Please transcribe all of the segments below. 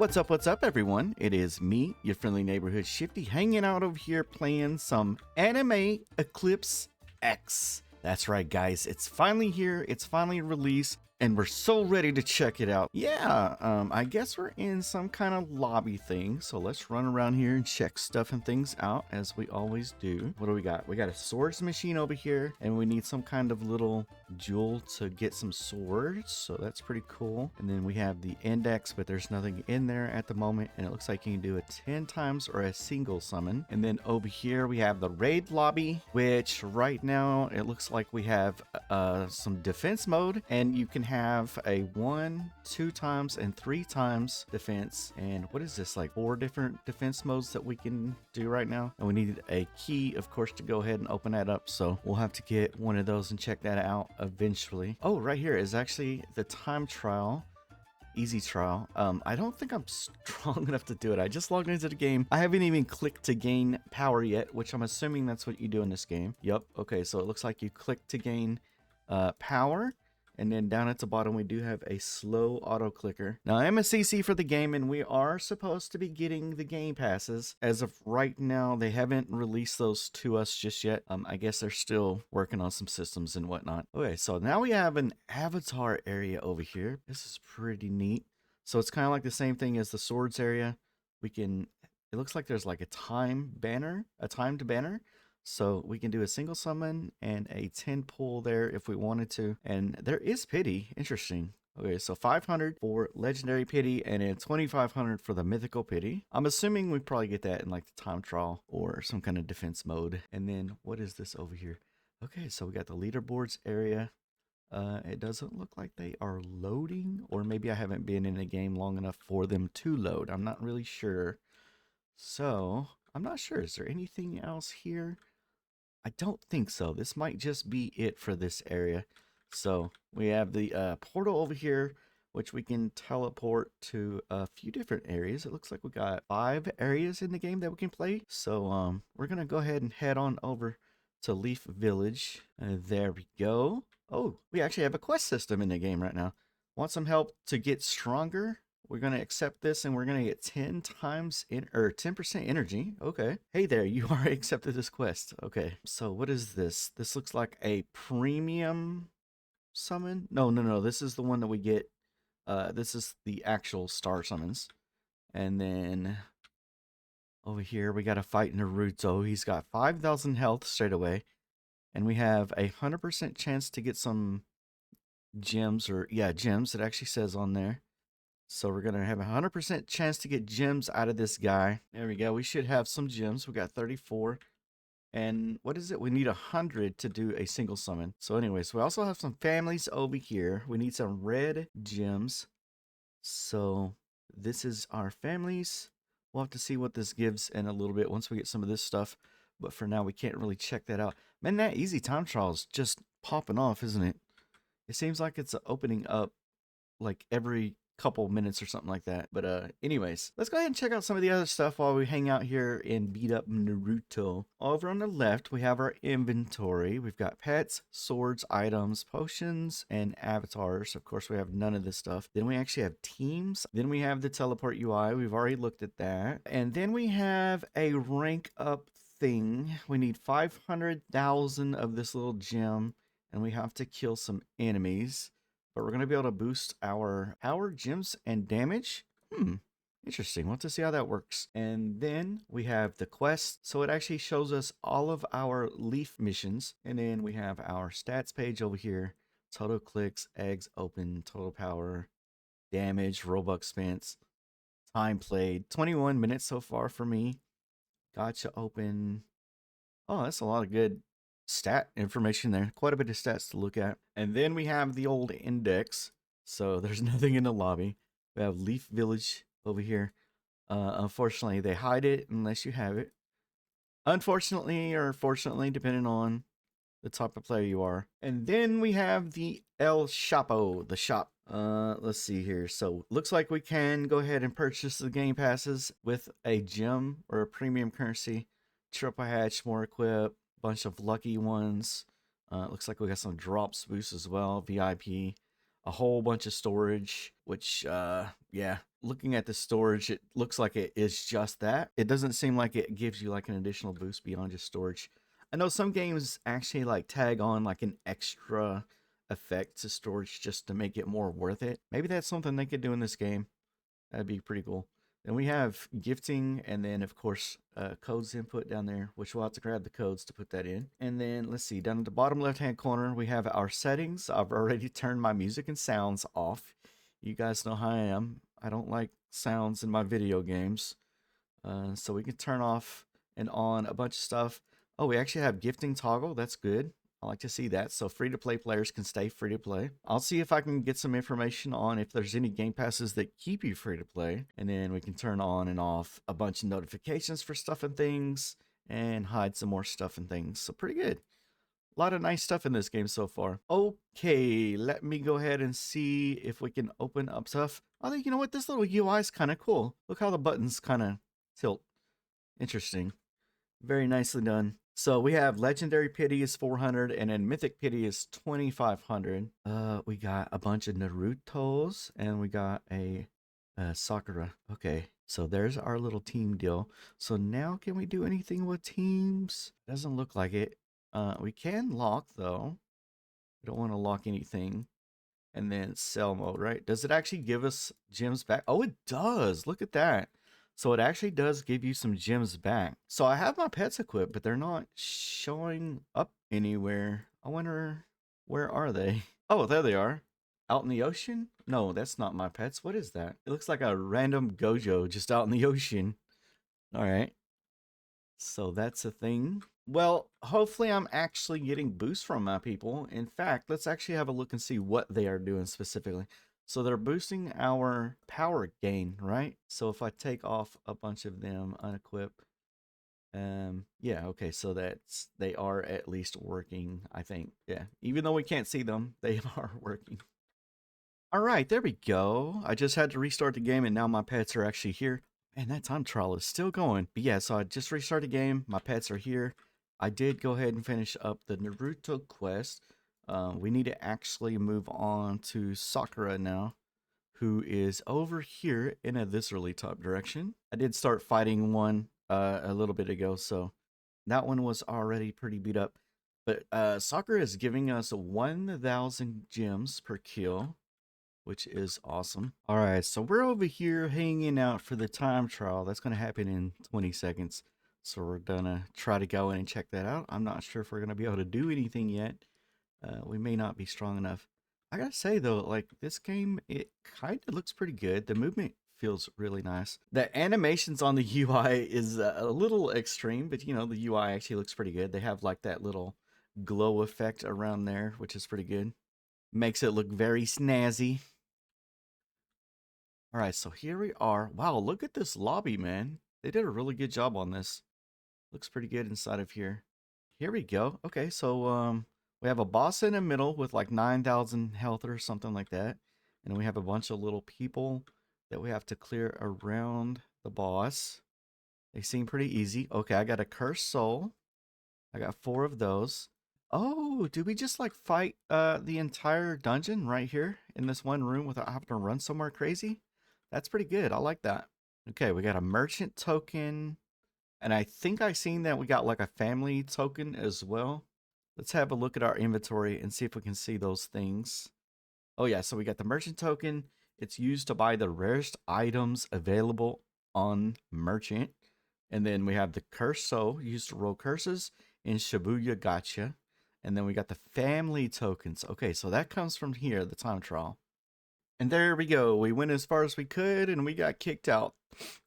What's up, everyone? It is me, your friendly neighborhood Shifty, hanging out over here playing some Anime Eclipse X. That's right, guys. It's finally here. It's finally released, and we're so ready to check it out. Yeah, I guess we're in some kind of lobby thing. So let's run around here and check stuff and things out as we always do. What do we got? We got a swords machine over here, and we need some kind of little jewel to get some swords. So that's pretty cool. And then we have the index, but there's nothing in there at the moment. And it looks like you can do it 10 times or a single summon. And then over here, we have the raid lobby, which right now it looks like we have some defense mode, and you can have a 1, 2 times, and 3 times defense. And what is this, like 4 different defense modes that we can do right now? And we need a key, of course, to go ahead and open that up. So we'll have to get one of those and check that out eventually. Oh, right here is actually the time trial. Easy trial. I don't think I'm strong enough to do it. I just logged into the game. I haven't even clicked to gain power yet, which I'm assuming that's what you do in this game. Yep. Okay, so it looks like you click to gain power. And then down at the bottom, we do have a slow auto clicker. Now, I'm a CC for the game, and we are supposed to be getting the game passes. As of right now, they haven't released those to us just yet. I guess they're still working on some systems and whatnot. Okay, so now we have an avatar area over here. This is pretty neat. So it's kind of like the same thing as the swords area. We can, it looks like there's like a time banner, a timed banner. So we can do a single summon and a 10 pull there if we wanted to. And there is pity. Interesting. Okay, so 500 for legendary pity and then 2500 for the mythical pity. I'm assuming we probably get that in like the time trial or some kind of defense mode. And then what is this over here? Okay, so we got the leaderboards area. It doesn't look like they are loading, or maybe I haven't been in a game long enough for them to load. I'm not really sure. So I'm not sure. Is there anything else here? I don't think so. This might just be it for this area. So we have the portal over here, which we can teleport to a few different areas. It looks like we got 5 areas in the game that we can play. So we're going to go ahead and head on over to Leaf Village. There we go. Oh, we actually have a quest system in the game right now. Want some help to get stronger? We're going to accept this, and we're going to get 10 times or 10% energy. Okay. Hey there, you are accepted this quest. Okay. So what is this? This looks like a premium summon. No. This is the one that we get. This is the actual star summons. And then over here, we got to fight Naruto. He's got 5,000 health straight away. And we have a 100% chance to get some gems, or yeah, gems. It actually says on there. So we're going to have a 100% chance to get gems out of this guy. There we go. We should have some gems. We got 34. And what is it? We need 100 to do a single summon. So anyways, we also have some families over here. We need some red gems. So this is our families. We'll have to see what this gives in a little bit once we get some of this stuff. But for now, we can't really check that out. Man, that easy time trial is just popping off, isn't it? It seems like it's opening up like every couple minutes or something like that. But anyways, let's go ahead and check out some of the other stuff while we hang out here and beat up Naruto. Over on the left, we have our inventory. We've got pets, swords, items, potions, and avatars. Of course, we have none of this stuff. Then we actually have teams. Then we have the teleport UI. We've already looked at that. And then we have a rank up thing. We need 500,000 of this little gem, and we have to kill some enemies. But we're going to be able to boost our power, gems, and damage. Interesting. We'll have to see how that works. And then we have the quest. So it actually shows us all of our leaf missions. And then we have our stats page over here. Total clicks, eggs open, total power, damage, Robux spent, time played. 21 minutes so far for me. Gotcha open. Oh, that's a lot of good stat information there. Quite a bit of stats to look at. And then we have the old index. So there's nothing in the lobby. We have Leaf Village over here. Unfortunately, they hide it unless you have it. Unfortunately, or fortunately, depending on the type of player you are. And then we have the El Chapo, the shop. Let's see here. So looks like we can go ahead and purchase the game passes with a gem or a premium currency. Triple hatch, more equip, bunch of lucky ones. Looks like we got some drops boosts as well, VIP, a whole bunch of storage, which Yeah, looking at the storage, it looks like it is just that. It doesn't seem like it gives you like an additional boost beyond just storage. I know some games actually like tag on like an extra effect to storage just to make it more worth it. Maybe that's something they could do in this game. That'd be pretty cool. Then we have gifting, and then of course codes input down there, which we'll have to grab the codes to put that in. And then let's see, down at the bottom left hand corner we have our settings. I've already turned my music and sounds off. You guys know how I am. I don't like sounds in my video games. So we can turn off and on a bunch of stuff. Oh, we actually have gifting toggle. That's good. I like to see that. So free to play players can stay free to play. I'll see if I can get some information on if there's any game passes that keep you free to play. And then we can turn on and off a bunch of notifications for stuff and things and hide some more stuff and things. So pretty good. A lot of nice stuff in this game so far. Okay, let me go ahead and see if we can open up stuff. I think, you know what, this little UI is kind of cool. Look how the buttons kind of tilt. Interesting. Very nicely done. So we have Legendary Pity is 400 and then Mythic Pity is 2500. We got a bunch of Narutos and we got a Sakura. Okay, so there's our little team deal. So now can we do anything with teams? Doesn't look like it. We can lock though. We don't want to lock anything. And then sell mode, right? Does it actually give us gems back? Oh, it does. Look at that. So it actually does give you some gems back. So I have my pets equipped, but they're not showing up anywhere. I wonder, where are they? Oh, there they are. Out in the ocean? No, that's not my pets. What is that? It looks like a random Gojo just out in the ocean. All right. So that's a thing. Well, hopefully I'm actually getting boosts from my people. In fact, let's actually have a look and see what they are doing specifically. So they're boosting our power gain, right? So if I take off a bunch of them, unequip, yeah, okay, so they are at least working, I think. Yeah, even though we can't see them, they are working. All right, there we go. I just had to restart the game and now my pets are actually here. Man, that time trial is still going. But yeah, so I just restarted the game. My pets are here. I did go ahead and finish up the Naruto quest. We need to actually move on to Sakura now, who is over here in a viscerally top direction. I did start fighting one a little bit ago, so that one was already pretty beat up. But Sakura is giving us 1,000 gems per kill, which is awesome. All right, so we're over here hanging out for the time trial. That's going to happen in 20 seconds. So we're going to try to go in and check that out. I'm not sure if we're going to be able to do anything yet. We may not be strong enough. I got to say, though, like this game, it kind of looks pretty good. The movement feels really nice. The animations on the UI is a little extreme, but you know, the UI actually looks pretty good. They have like that little glow effect around there, which is pretty good. Makes it look very snazzy. All right, so here we are. Wow, look at this lobby, man. They did a really good job on this. Looks pretty good inside of here. Here we go. Okay, so we have a boss in the middle with like 9,000 health or something like that. And we have a bunch of little people that we have to clear around the boss. They seem pretty easy. Okay, I got a cursed soul. I got 4 of those. Oh, did we just like fight the entire dungeon right here in this one room without having to run somewhere crazy? That's pretty good. I like that. Okay, we got a merchant token. And I think I seen that we got like a family token as well. Let's have a look at our inventory and see if we can see those things. Oh yeah, so we got the merchant token. It's used to buy the rarest items available on merchant. And then we have the curse soul used to roll curses in Shibuya Gacha. And then we got the family tokens. Okay, so that comes from here, the time trial. And there we go. We went as far as we could and we got kicked out.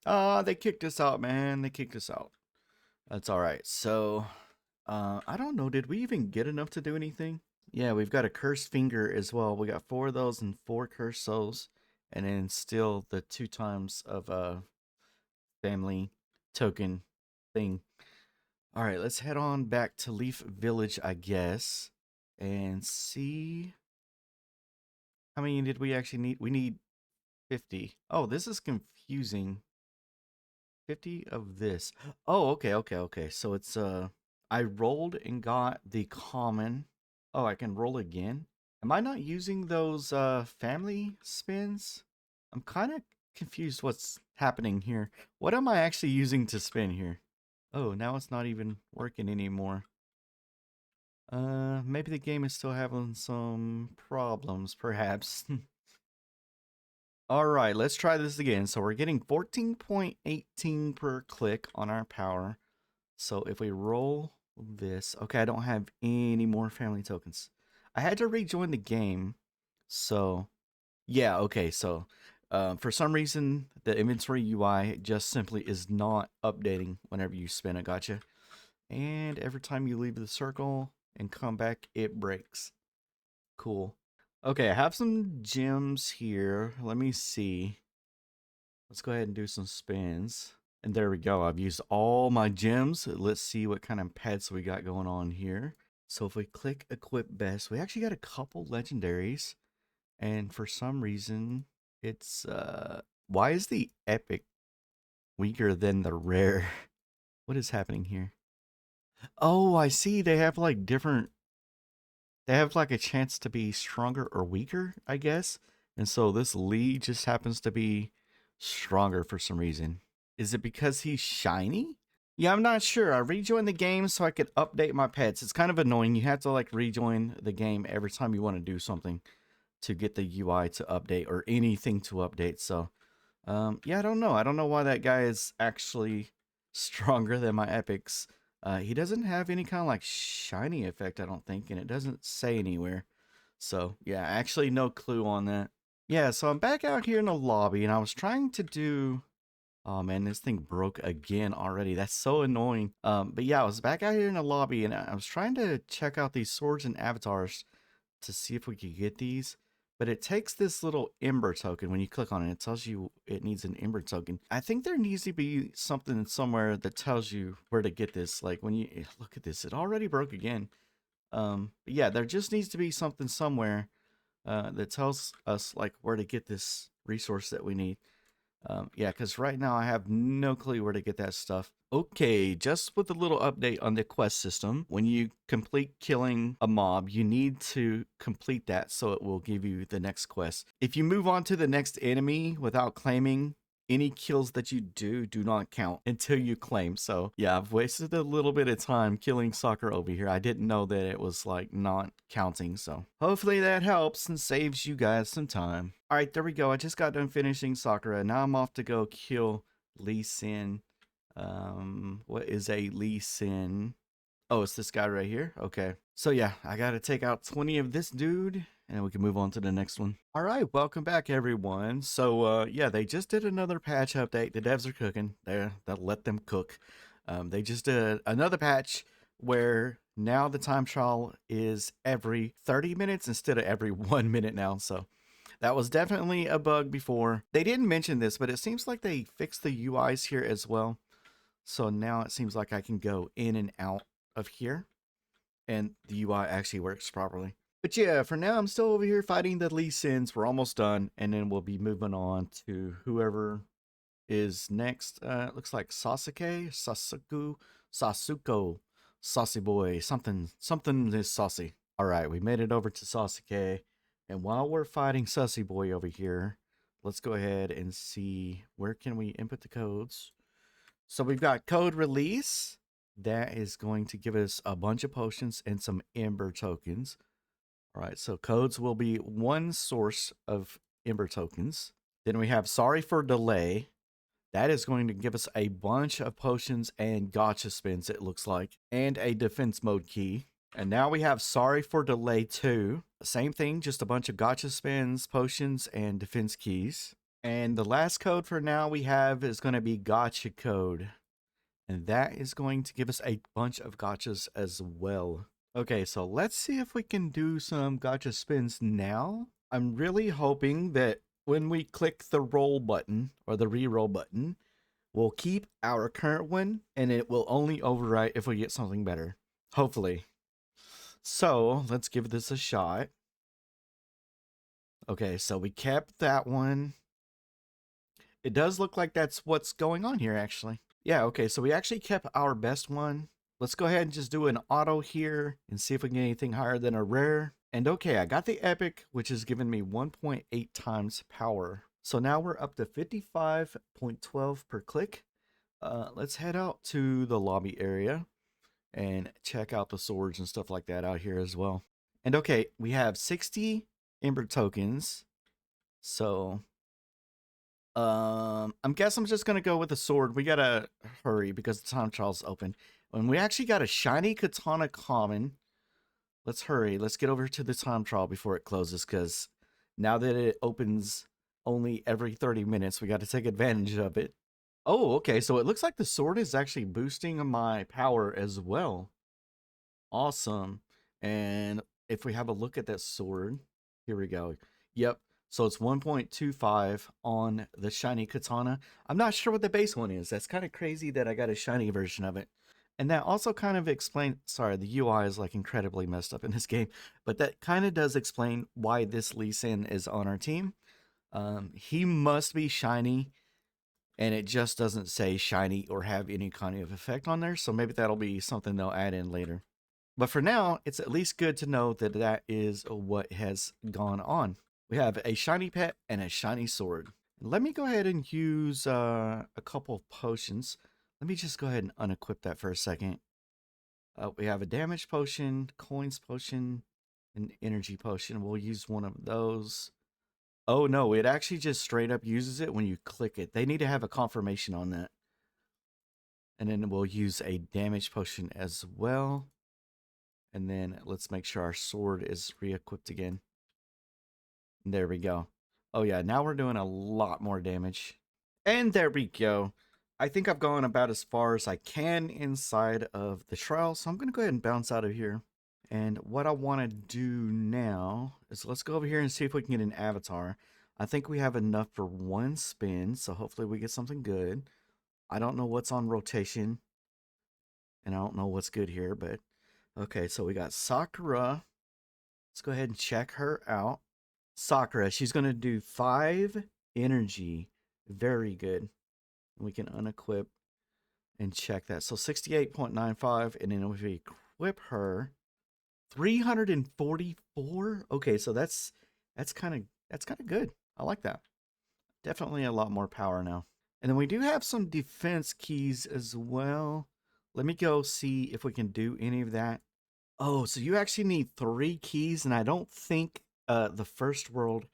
They kicked us out, man. They kicked us out. That's all right. So, I don't know. Did we even get enough to do anything? Yeah, we've got a cursed finger as well. We got 4 of those and 4 cursed souls. And then still the 2 times of family token thing. All right, let's head on back to Leaf Village, I guess, and see how many did we actually need. We need 50. Oh, this is confusing. 50 of this. Oh, okay. So it's I rolled and got the common. Oh, I can roll again. Am I not using those family spins? I'm kind of confused what's happening here. What am I actually using to spin here? Oh, now it's not even working anymore. Maybe the game is still having some problems, perhaps. All right, let's try this again. So we're getting 14.18 per click on our power. So if we roll this, okay, I don't have any more family tokens. I had to rejoin the game. So yeah, okay, so for some reason, the inventory UI just simply is not updating whenever you spin a gacha. And every time you leave the circle and come back, it breaks. Cool. Okay, I have some gems here. Let me see. Let's go ahead and do some spins. And there we go. I've used all my gems. Let's see what kind of pets we got going on here. So if we click equip best, we actually got a couple legendaries. And for some reason, it's why is the epic weaker than the rare? What is happening here? Oh, I see. They have like different, they have like a chance to be stronger or weaker, I guess. And so this Lee just happens to be stronger for some reason. Is it because he's shiny? Yeah, I'm not sure. I rejoined the game so I could update my pets. It's kind of annoying. You have to like rejoin the game every time you want to do something to get the UI to update or anything to update. So, yeah, I don't know. I don't know why that guy is actually stronger than my epics. He doesn't have any kind of like shiny effect, I don't think, and it doesn't say anywhere. So, yeah, actually no clue on that. Yeah, so I'm back out here in the lobby, and I was trying to do... Oh man, this thing broke again already. That's so annoying. But yeah, I was back out here in the lobby, and I was trying to check out these swords and avatars to see if we could get these. But it takes this little ember token. When you click on it, it tells you it needs an ember token. I think there needs to be something somewhere that tells you where to get this. Like when you look at this, it already broke again. But yeah, there just needs to be something somewhere that tells us like where to get this resource that we need. Yeah, because right now I have no clue where to get that stuff. Okay, just with a little update on the quest system, when you complete killing a mob, you need to complete that so it will give you the next quest. If you move on to the next enemy without claiming, any kills that you do not count until you claim. So yeah, I've wasted a little bit of time killing Sakura over here. I didn't know that it was like not counting. So hopefully that helps and saves you guys some time. All right, there we go. I just got done finishing Sakura. Now I'm off to go kill Lee Sin. What is a Lee Sin? Oh, it's this guy right here. Okay. So yeah, I got to take out 20 of this dude and we can move on to the next one. All right, welcome back everyone. So yeah, they just did another patch update. The devs are cooking. They'll let them cook. They just did another patch where now the time trial is every 30 minutes instead of every 1 minute now. So that was definitely a bug before. They didn't mention this, but it seems like they fixed the UIs here as well. So now it seems like I can go in and out of here and the UI actually works properly. But yeah, for now I'm still over here fighting the Lee Sins. We're almost done, and then we'll be moving on to whoever is next. It looks like Sasuke, Sasuko, Saucy Boy, something is saucy. All right, we made it over to Sasuke, and while we're fighting Sussy Boy over here, let's go ahead and see where can we input the codes. So we've got code release. That is going to give us a bunch of potions and some ember tokens. All right, so codes will be one source of ember tokens. Then we have sorry for delay. That is going to give us a bunch of potions and gacha spins, it looks like, and a defense mode key. And now we have sorry for delay 2. Same thing, just a bunch of gacha spins, potions, and defense keys. And the last code for now we have is going to be gacha code. And that is going to give us a bunch of gachas as well. Okay, so let's see if we can do some gacha spins now. I'm really hoping that when we click the roll button or the reroll button, we'll keep our current one and it will only overwrite if we get something better. Hopefully. So let's give this a shot. Okay, so we kept that one. It does look like that's what's going on here, actually. Yeah, okay, so we actually kept our best one. Let's go ahead and just do an auto here and see if we can get anything higher than a rare. And okay, I got the epic, which has given me 1.8 times power. So now we're up to 55.12 per click. Let's head out to the lobby area and check out the swords and stuff like that out here as well. And okay, we have 60 Ember tokens. So I'm guess I'm just gonna go with the sword. We gotta hurry because the time trial's open. And we actually got a shiny katana common. Let's hurry. Let's get over to the time trial before it closes, because now that it opens only every 30 minutes, we got to take advantage of it. Oh, okay. So it looks like the sword is actually boosting my power as well. Awesome. And if we have a look at that sword, here we go. Yep. So it's 1.25 on the shiny katana. I'm not sure what the base one is. That's kind of crazy that I got a shiny version of it. And that also kind of explains, sorry, the UI is like incredibly messed up in this game, but that kind of does explain why this Lee Sin is on our team. He must be shiny, and it just doesn't say shiny or have any kind of effect on there. So maybe that'll be something they'll add in later. But for now, it's at least good to know that that is what has gone on. We have a shiny pet and a shiny sword. Let me go ahead and use a couple of potions. Let me just go ahead and unequip that for a second. We have a damage potion, coins potion, and energy potion. We'll use one of those. Oh no, it actually just straight up uses it when you click it. They need to have a confirmation on that. And then we'll use a damage potion as well. And then let's make sure our sword is re-equipped again. There we go. Oh yeah, now we're doing a lot more damage. And there we go. I think I've gone about as far as I can inside of the trial, so I'm going to go ahead and bounce out of here. And what I want to do now is let's go over here and see if we can get an avatar. I think we have enough for one spin, so hopefully we get something good. I don't know what's on rotation, and I don't know what's good here, but okay, so we got Sakura. Let's go ahead and check her out. Sakura, she's going to do 5 energy. Very good. We can unequip and check that. So 68.95, and then if we equip her, 344. Okay, so that's kind of good. I like that. Definitely a lot more power now. And then we do have some defense keys as well. Let me go see if we can do any of that. Oh, so you actually need 3 keys, and I don't think the first world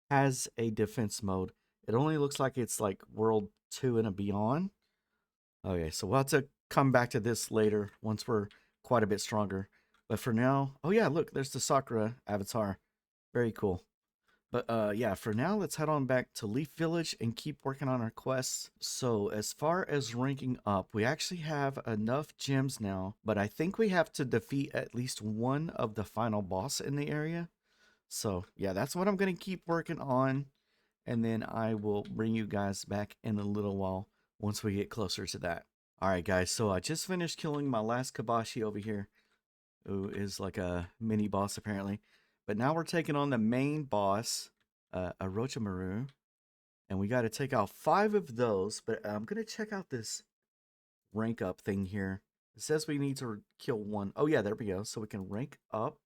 has a defense mode. It only looks like it's like world 2 and a beyond. Okay, so we'll have to come back to this later once we're quite a bit stronger. But for now, oh yeah, look, there's the Sakura avatar. Very cool. But yeah, for now, let's head on back to Leaf Village and keep working on our quests. So as far as ranking up, we actually have enough gems now, but I think we have to defeat at least one of the final boss in the area. So yeah, that's what I'm going to keep working on. And then I will bring you guys back in a little while once we get closer to that. All right, guys, so I just finished killing my last Kabashi over here, who is like a mini boss apparently. But now we're taking on the main boss, Orochimaru, and we got to take out 5 of those. But I'm going to check out this rank up thing here. It says we need to kill 1. Oh, yeah, there we go. So we can rank up.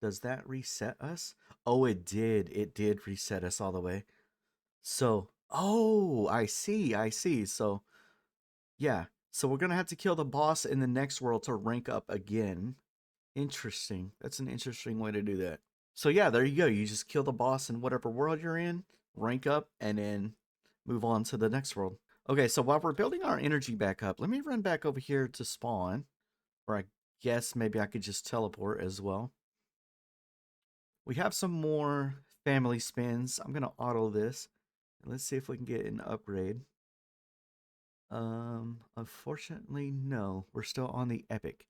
Does that reset us? Oh, it did. It did reset us all the way. So, oh, I see. So, yeah. So we're going to have to kill the boss in the next world to rank up again. Interesting. That's an interesting way to do that. So yeah, there you go. You just kill the boss in whatever world you're in, rank up, and then move on to the next world. Okay, so while we're building our energy back up, let me run back over here to spawn. Or I guess maybe I could just teleport as well. We have some more family spins. I'm going to auto this. Let's see if we can get an upgrade. Unfortunately, no. We're still on the epic.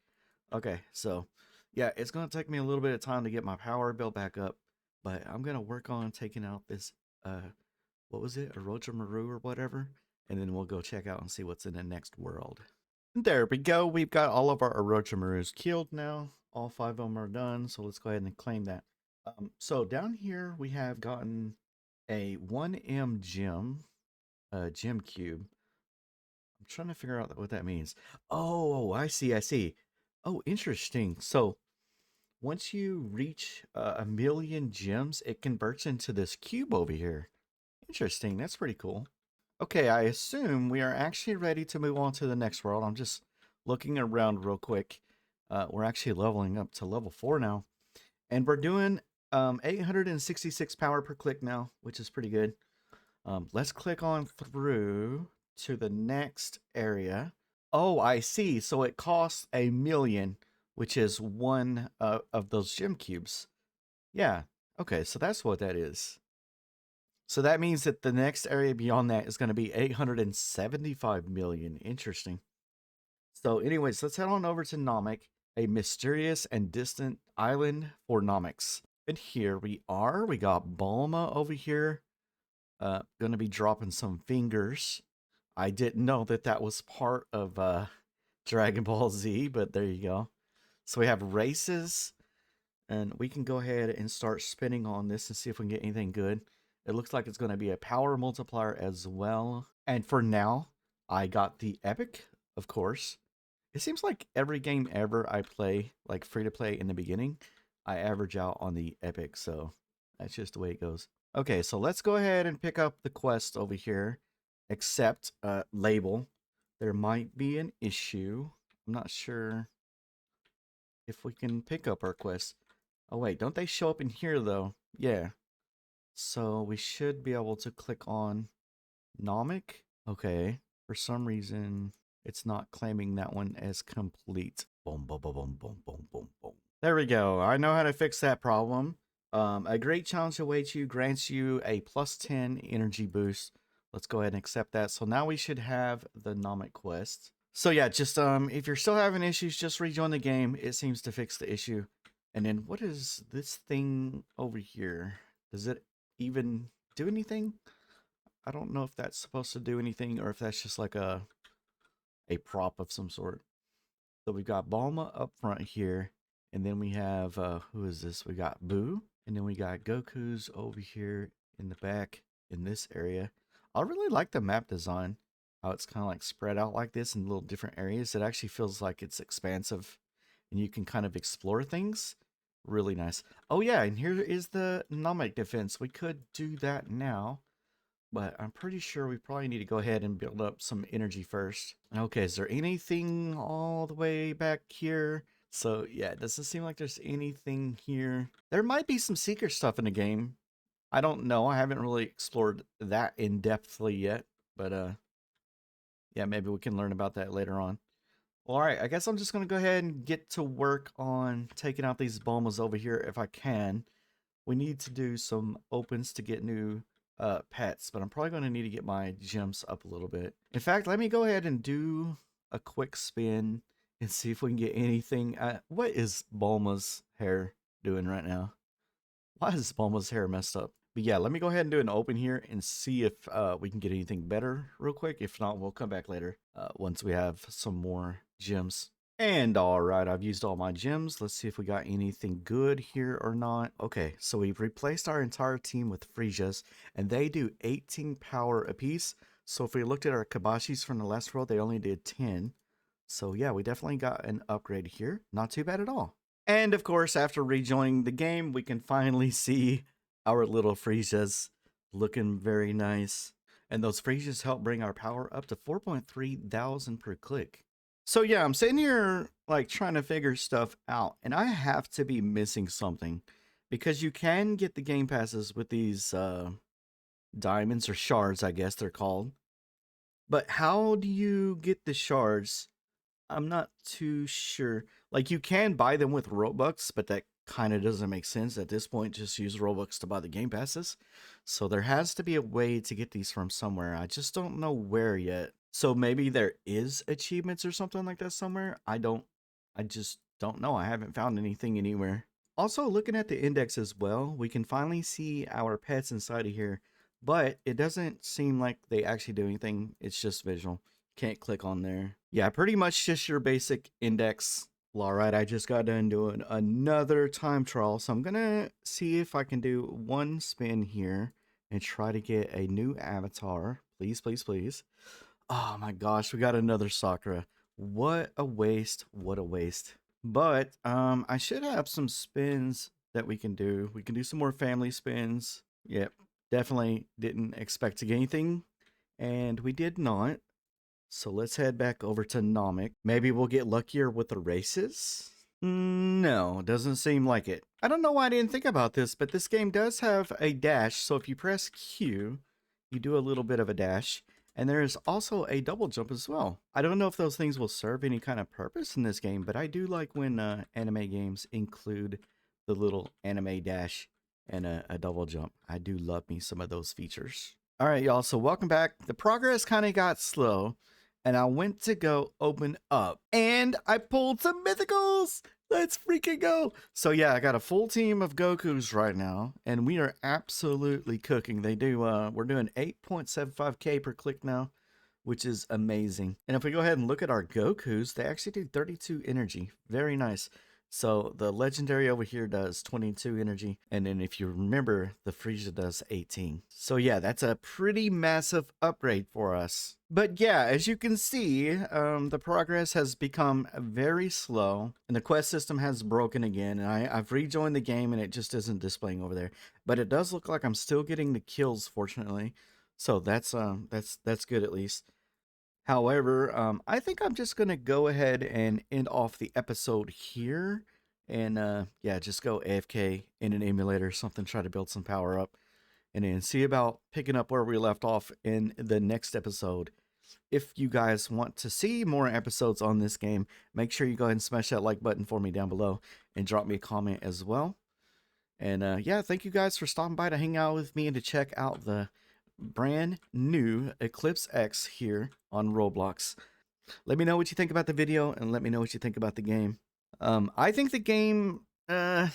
Okay, so yeah, it's going to take me a little bit of time to get my power built back up, but I'm going to work on taking out this, what was it, Orochimaru or whatever, and then we'll go check out and see what's in the next world. There we go. We've got all of our Orochimarus killed now. All 5 of them are done, so let's go ahead and claim that. So down here, we have gotten a 1M gem, gem cube. I'm trying to figure out what that means. Oh, I see. Oh, interesting. So once you reach 1,000,000 gems, it converts into this cube over here. Interesting. That's pretty cool. Okay, I assume we are actually ready to move on to the next world. I'm just looking around real quick. We're actually leveling up to level 4 now. And we're doing 866 power per click now, which is pretty good. Let's click on through to the next area. Oh, I see. So it costs 1,000,000, which is one of those gem cubes. Yeah. Okay, so that's what that is. So that means that the next area beyond that is going to be 875 million. Interesting. So anyways, let's head on over to Namak, a mysterious and distant island for Namaks. And here we are. We got Bulma over here. Going to be dropping some fingers. I didn't know that that was part of Dragon Ball Z, but there you go. So we have races, and we can go ahead and start spinning on this and see if we can get anything good. It looks like it's going to be a power multiplier as well. And for now, I got the epic, of course. It seems like every game ever I play, like free to play in the beginning, I average out on the epic, so that's just the way it goes. Okay, so let's go ahead and pick up the quest over here. Accept label. There might be an issue. I'm not sure if we can pick up our quest. Oh wait, don't they show up in here though? Yeah. So we should be able to click on Namak. Okay. For some reason, it's not claiming that one as complete. Boom, boom, boom, boom, boom, boom, boom, boom. There we go. I know how to fix that problem. A great challenge awaits you, grants you a +10 energy boost. Let's go ahead and accept that. So now we should have the Namak quest. So yeah, just if you're still having issues, just rejoin the game. It seems to fix the issue. And then what is this thing over here? Does it even do anything? I don't know if that's supposed to do anything or if that's just like a prop of some sort. So we've got Bulma up front here. And then we have, who is this? We got Boo. And then we got Goku's over here in the back in this area. I really like the map design. How it's kind of like spread out like this in little different areas. It actually feels like it's expansive. And you can kind of explore things. Really nice. Oh yeah, and here is the Namek defense. We could do that now. But I'm pretty sure we probably need to go ahead and build up some energy first. Okay, is there anything all the way back here? So yeah, it doesn't seem like there's anything here. There might be some secret stuff in the game. I don't know. I haven't really explored that in depthly yet. But yeah, maybe we can learn about that later on. Well, all right, I guess I'm just going to go ahead and get to work on taking out these Bulmas over here if I can. We need to do some opens to get new pets, but I'm probably going to need to get my gems up a little bit. In fact, let me go ahead and do a quick spin and see if we can get anything. What is Bulma's hair doing right now? Why is Bulma's hair messed up? But yeah, let me go ahead and do an open here and see if we can get anything better real quick. If not, we'll come back later once we have some more gems. And all right, I've used all my gems. Let's see if we got anything good here or not. Okay, so we've replaced our entire team with Frisias, and they do 18 power apiece. So if we looked at our Kabashis from the last world, they only did 10. So yeah, we definitely got an upgrade here. Not too bad at all. And of course, after rejoining the game, we can finally see our little Frisias looking very nice. And those Frisias help bring our power up to 4.3 thousand per click. So yeah, I'm sitting here like trying to figure stuff out, and I have to be missing something because you can get the game passes with these diamonds or shards, I guess they're called. But how do you get the shards? I'm not too sure. Like you can buy them with Robux, but that kind of doesn't make sense at this point. Just use Robux to buy the game passes. So there has to be a way to get these from somewhere. I just don't know where yet. So maybe there is achievements or something like that somewhere. I just don't know. I haven't found anything anywhere. Also, looking at the index as well, we can finally see our pets inside of here, but it doesn't seem like they actually do anything. It's just visual. Can't click on there. Yeah, pretty much just your basic index. Well, all right, I just got done doing another time trial, so I'm gonna see if I can do one spin here and try to get a new avatar. Please, please, please. Oh my gosh, we got another Sakura. What a waste, what a waste. But I should have some spins that we can do. We can do some more family spins. Yep, Definitely didn't expect to get anything, and we did not. So let's head back over to Namak. Maybe we'll get luckier with the races? No, doesn't seem like it. I don't know why I didn't think about this, but this game does have a dash. So if you press Q, you do a little bit of a dash. And there's also a double jump as well. I don't know if those things will serve any kind of purpose in this game, but I do like when anime games include the little anime dash and a double jump. I do love me some of those features. All right, y'all, so welcome back. The progress kind of got slow, and I went to go open up, and I pulled some mythicals. Let's freaking go. So yeah, I got a full team of Gokus right now, and we are absolutely cooking. We're doing 8.75k per click now, which is amazing. And if we go ahead and look at our Gokus, they actually do 32 energy. Very nice. So the legendary over here does 22 energy, and then if you remember, the Frieza does 18. So yeah, that's a pretty massive upgrade for us. But yeah, as you can see, the progress has become very slow, and the quest system has broken again. And I've rejoined the game, and it just isn't displaying over there. But it does look like I'm still getting the kills, fortunately. So that's good at least. However, I think I'm just gonna go ahead and end off the episode here, and yeah, just go AFK in an emulator or something, try to build some power up, and then see about picking up where we left off in the next episode. If you guys want to see more episodes on this game, make sure you go ahead and smash that like button for me down below, and drop me a comment as well. And yeah, thank you guys for stopping by to hang out with me and to check out the brand new Eclipse X here on Roblox. Let me know what you think about the video, and let me know what you think about the game. I think the game, I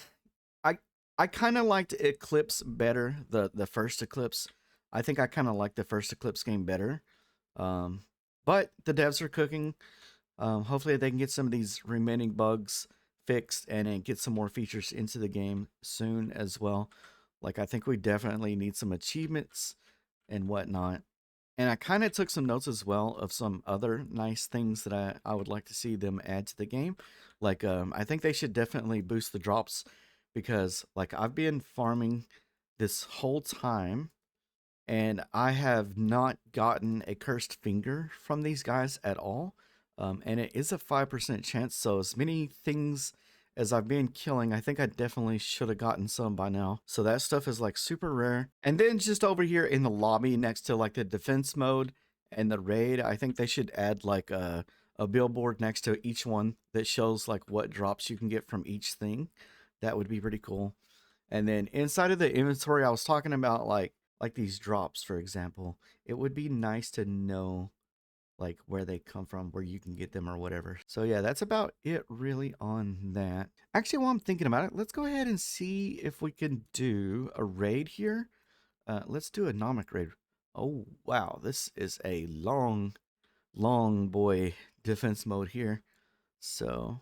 kind of liked Eclipse better, the first Eclipse. I think I kind of like the first Eclipse game better. But the devs are cooking. Hopefully they can get some of these remaining bugs fixed and then get some more features into the game soon as well. Like, I think we definitely need some achievements and whatnot. And I kind of took some notes as well of some other nice things that I would like to see them add to the game. Like, I think they should definitely boost the drops, because like I've been farming this whole time and I have not gotten a cursed finger from these guys at all. And it is a 5% chance, so as many things as I've been killing, I think I definitely should have gotten some by now. So that stuff is like super rare. And then just over here in the lobby next to like the defense mode and the raid, I think they should add like a billboard next to each one that shows like what drops you can get from each thing. That would be pretty cool. And then inside of the inventory, I was talking about like these drops, for example. It would be nice to know like where they come from, where you can get them or whatever. So yeah, that's about it really on that. Actually, while I'm thinking about it, let's go ahead and see if we can do a raid here. Let's do a Namak raid. Oh wow, this is a long boy defense mode here. So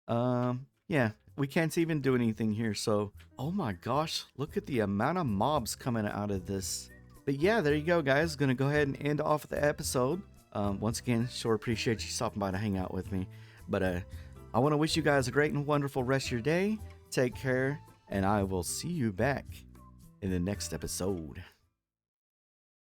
yeah, we can't even do anything here. So oh my gosh, look at the amount of mobs coming out of this. But yeah, there you go, guys. Gonna go ahead and end off the episode. Once again, sure appreciate you stopping by to hang out with me. But I want to wish you guys a great and wonderful rest of your day. Take care, and I will see you back in the next episode.